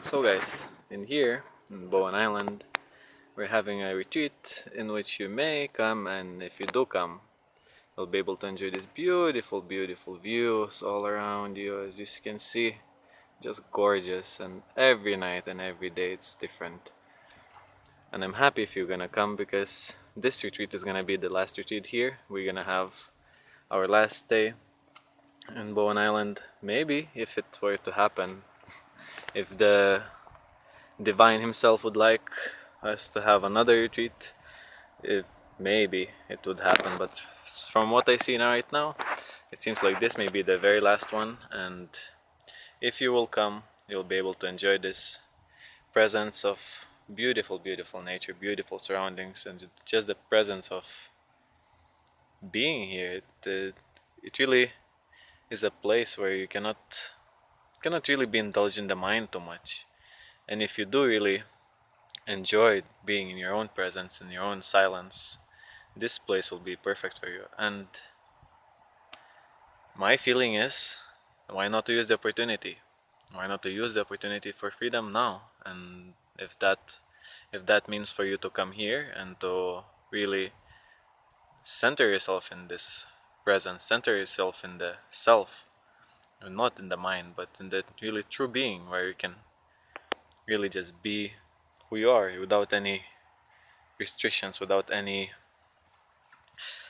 So guys, in here, in Bowen Island, we're having a retreat in which you may come, and if you do come, you'll be able to enjoy these beautiful views all around you. As you can see, just gorgeous, and every night and every day it's different. And I'm happy if you're gonna come because this retreat is gonna be the last retreat here. We're gonna have our last day in Bowen Island, maybe if it were to happen, if the Divine himself would like us to have another retreat, it, maybe it would happen, but from what I see now right now, it seems like this may be the very last one, and if you will come, you'll be able to enjoy this presence of beautiful nature, beautiful surroundings, and just the presence of being here. It really is a place where you cannot really be indulged in the mind too much. And if you do really enjoy being in your own presence, in your own silence, this place will be perfect for you. And my feeling is, why not to use the opportunity? Why not to use the opportunity for freedom now? And if that means for you to come here and to really center yourself in this presence, center yourself in the self, and not in the mind, but in the really true being, where you can really just be who you are without any restrictions, without any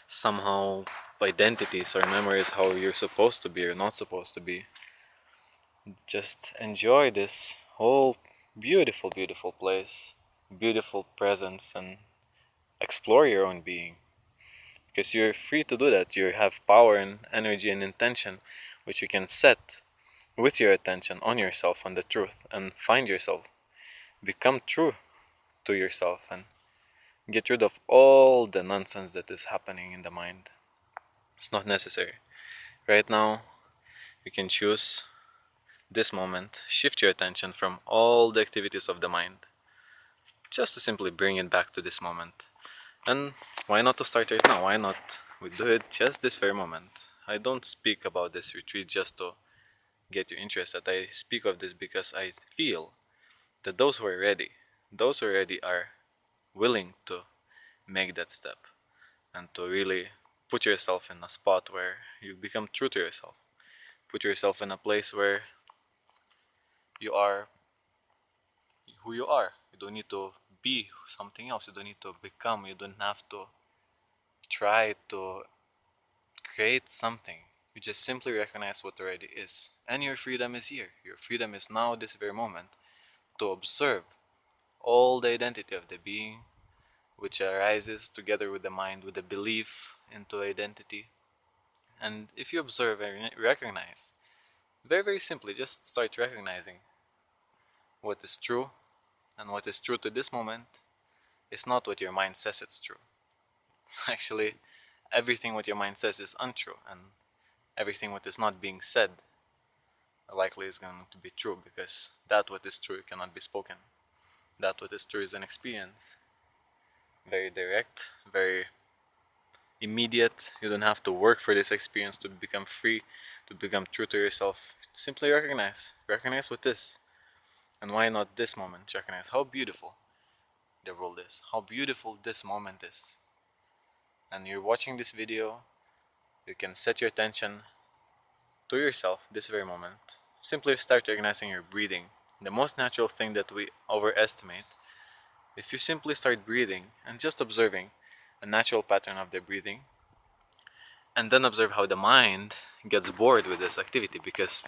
somehow identities or memories how you're supposed to be or not supposed to be. Just enjoy this whole beautiful place, beautiful presence, and explore your own being, because you're free to do that. You have power and energy and intention which you can set with your attention on yourself, on the truth, and find yourself, become true to yourself, and get rid of all the nonsense that is happening in the mind. It's not necessary. Right now, you can choose this moment, shift your attention from all the activities of the mind, just to simply bring it back to this moment. And why not to start right now? Why not we do it just this very moment? I don't speak about this retreat just to get you interested. I speak of this because I feel that those who are ready are willing to make that step and to really put yourself in a spot where you become true to yourself. Put yourself in a place where you are who you are. You don't need to be something else. You don't need to become. You don't have to try to create something. You just simply recognize what already is. And your freedom is here. Your freedom is now, this very moment, to observe all the identity of the being which arises together with the mind, with the belief into identity. And if you observe and recognize, very simply, just start recognizing what is true. And what is true to this moment is not what your mind says it's true. Actually, everything what your mind says is untrue, and everything what is not being said likely is going to be true, because that what is true cannot be spoken. That what is true is an experience. Very direct, very immediate. You don't have to work for this experience to become free, to become true to yourself. Simply recognize what is. And why not this moment? Recognize how beautiful the world is, how beautiful this moment is. And you're watching this video, you can set your attention to yourself this very moment. Simply start recognizing your breathing. The most natural thing that we overestimate. If you simply start breathing and just observing a natural pattern of the breathing, and then observe how the mind gets bored with this activity, because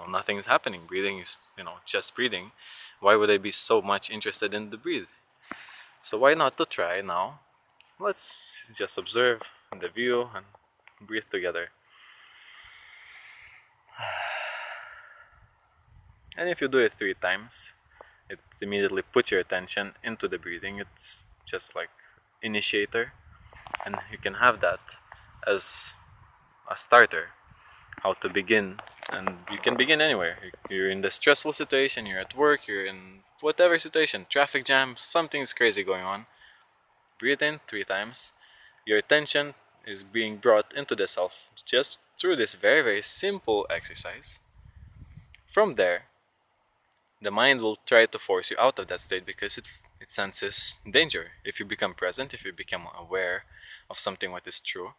nothing is happening. Breathing is just breathing. Why would I be so much interested in the breathe? So why not to try now? Let's just observe the view and breathe together. And if you do it 3 times, it immediately puts your attention into the breathing. It's just like initiator, and you can have that as a starter, how to begin. And you can begin anywhere. You're in the stressful situation, you're at work, you're in whatever situation, traffic jam, something's crazy going on. Breathe in 3 times. Your attention is being brought into the self just through this very simple exercise. From there, The mind will try to force you out of that state because it senses danger. If you become present, if you become aware of something what is true,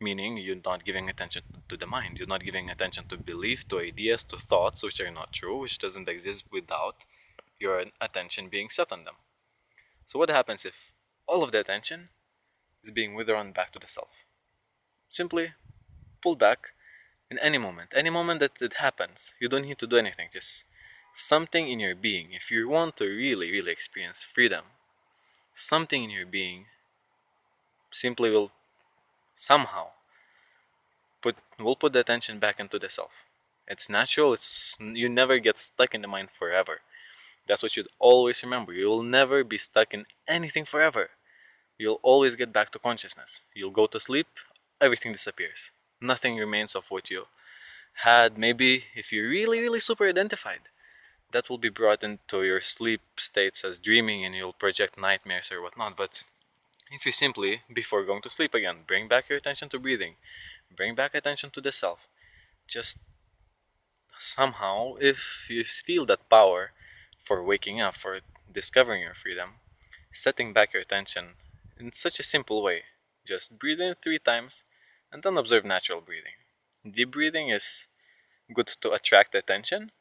meaning you're not giving attention to the mind, you're not giving attention to belief, to ideas, to thoughts which are not true, which doesn't exist without your attention being set on them. So what happens if all of the attention is being withdrawn back to the self? Simply pull back in any moment that it happens. You don't need to do anything, just something in your being. If you want to really, really experience freedom, something in your being simply will somehow put the attention back into the self. It's natural. It's you never get stuck in the mind forever. That's what you'd always remember. You'll never be stuck in anything forever. You'll always get back to consciousness. You'll go to sleep, everything disappears. Nothing remains of what you had. Maybe if you're really, really super identified, that will be brought into your sleep states as dreaming and you'll project nightmares or whatnot. But if you simply, before going to sleep again, bring back your attention to breathing, bring back attention to the self, just somehow, if you feel that power for waking up, for discovering your freedom, setting back your attention in such a simple way, just breathe in 3 times and then observe natural breathing. Deep breathing is good to attract attention,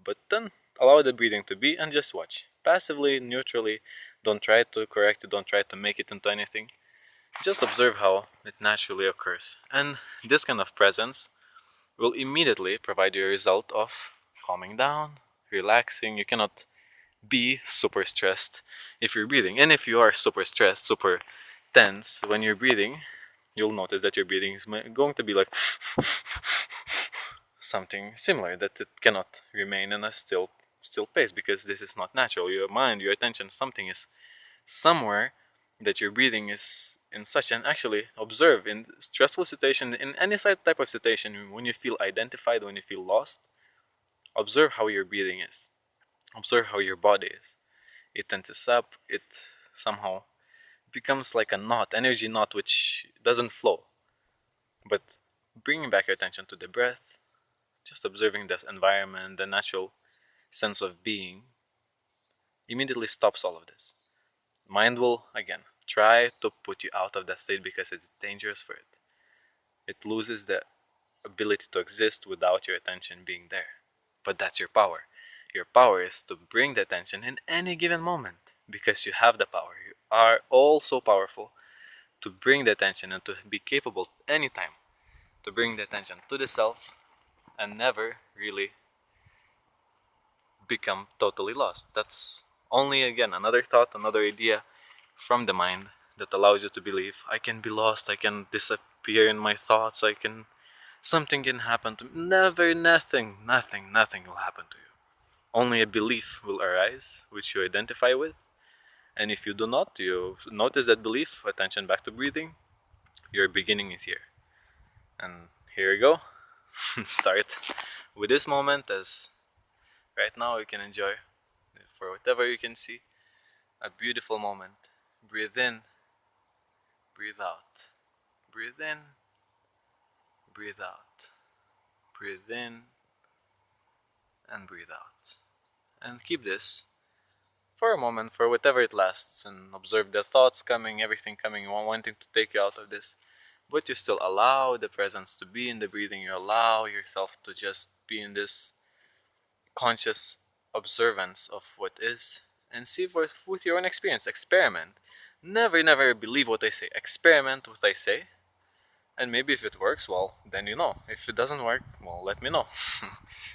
but then allow the breathing to be and just watch. Passively, neutrally, don't try to correct it, don't try to make it into anything. Just observe how it naturally occurs. And this kind of presence will immediately provide you a result of calming down, relaxing. You cannot be super stressed if you're breathing. And if you are super stressed, super tense when you're breathing, you'll notice that your breathing is going to be like something similar, that it cannot remain in a still pace because this is not natural. Your mind, your attention, something is somewhere that your breathing is in such. And actually observe in stressful situation, in any type of situation, when you feel identified, when you feel lost, observe how your breathing is, observe how your body is. It tenses up, it somehow becomes like a knot, energy knot, which doesn't flow. But bringing back your attention to the breath, just observing the environment, the natural sense of being, immediately stops all of this. Mind will, again, try to put you out of that state because it's dangerous for it. It loses the ability to exist without your attention being there. But that's your power. Your power is to bring the attention in any given moment because you have the power. You are all so powerful to bring the attention and to be capable anytime to bring the attention to the self and never really become totally lost. That's only, again, another thought, another idea from the mind that allows you to believe I can be lost, I can disappear in my thoughts, something can happen to me. Never, nothing will happen to you. Only a belief will arise which you identify with, and if you do not, you notice that belief, attention back to breathing, your beginning is here. And here you go. Start with this moment, as right now you can enjoy, for whatever you can see, a beautiful moment. Breathe in, breathe out. Breathe in, breathe out. Breathe in and breathe out. And keep this for a moment, for whatever it lasts, and observe the thoughts coming, everything coming, wanting to take you out of this. But you still allow the presence to be in the breathing. You allow yourself to just be in this conscious observance of what is, and see with your own experience. Experiment. Never believe what I say. Experiment what I say, and maybe if it works, well, then you know. If it doesn't work, well, let me know.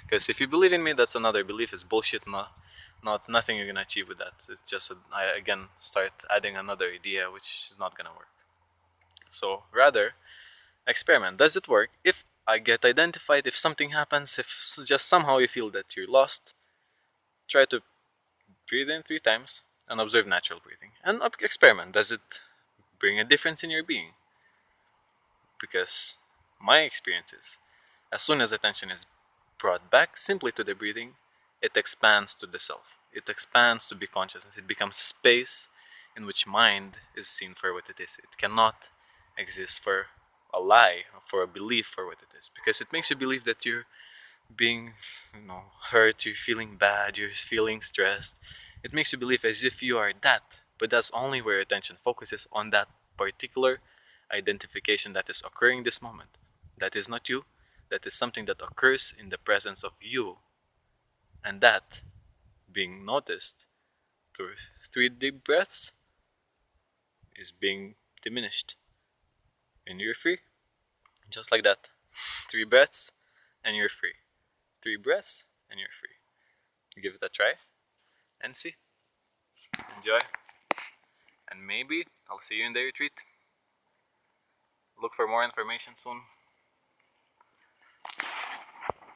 Because if you believe in me, that's another belief. It's bullshit. Not nothing you're gonna achieve with that. It's just I again start adding another idea, which is not gonna work. So rather, experiment. Does it work? If I get identified, if something happens, if just somehow you feel that you're lost, try to breathe in 3 times and observe natural breathing. And experiment. Does it bring a difference in your being? Because my experience is, as soon as attention is brought back simply to the breathing, it expands to the self. It expands to be consciousness. It becomes space in which mind is seen for what it is. It cannot exist for a lie, for a belief for what it is. Because it makes you believe that you're being, hurt, you're feeling bad, you're feeling stressed. It makes you believe as if you are that, but that's only where attention focuses on that particular identification that is occurring this moment. That is not you, that is something that occurs in the presence of you, and that being noticed through 3 deep breaths is being diminished. And you're free, just like that. 3 breaths, and you're free. 3 breaths, and you're free. Give it a try and see. Enjoy. And maybe I'll see you in the retreat. Look for more information soon.